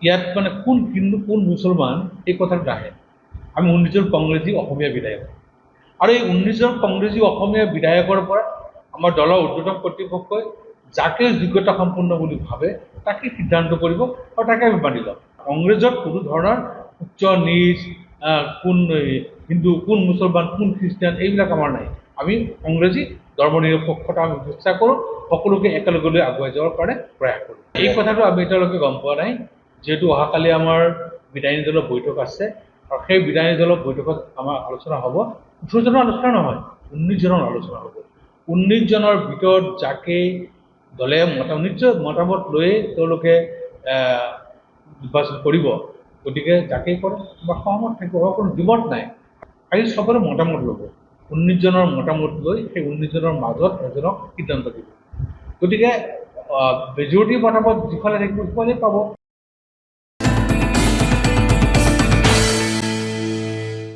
ইয়াত মানে কোন হিন্দু কোন মুছলমান এই কথাটো নাহে। আমি 19জন কংগ্ৰেছী অসমীয়া বিধায়ক আৰু এই 19জন কংগ্ৰেছী অসমীয়া বিধায়কৰ পৰা আমাৰ দলৰ ঊৰ্ধ্বতন কৰ্তৃপক্ষই যাকে যোগ্যতা সম্পন্ন বুলি ভাবে তাকে সিদ্ধান্ত কৰিব আৰু তাকে আমি মানি ল'ম। কংগ্ৰেছত কোনো ধৰণৰ উচ্চ নিচ কোন হিন্দু কোন মুছলমান কোন খ্ৰীষ্টিয়ান এইবিলাক আমাৰ নাই। আমি কংগ্ৰেছী ধৰ্ম নিৰপেক্ষতা আমি চেষ্টা কৰোঁ, সকলোকে একেলগে লৈ আগুৱাই যাবৰ কাৰণে প্ৰয়াস কৰোঁ। এই কথাটো আমি এতিয়ালৈকে গম পোৱা নাই, যিহেতু অহাকালি আমাৰ বিধায়িনী দলৰ বৈঠক আছে আৰু সেই বিধায়িনী দলৰ বৈঠকত আমাৰ আলোচনা হ'ব। 18জনৰ আলোচনা নহয়, 19জনৰ আলোচনা হ'ব। 19জনৰ ভিতৰত যাকে দলে নিশ্চয় মতামত লৈয়ে তেওঁলোকে নিৰ্বাচন কৰিব, গতিকে যাকেই কৰে বা সহমত থাকিব, কোনো দ্বিমত নাই। আজি চবৰে মতামত ল'ব, 19জনৰ মতামত লৈ সেই 19জনৰ মাজত এজনক সিদ্ধান্ত দিব। গতিকে মেজৰিটিৰ মতামত যিফালে থাকিব সিফালে পাব।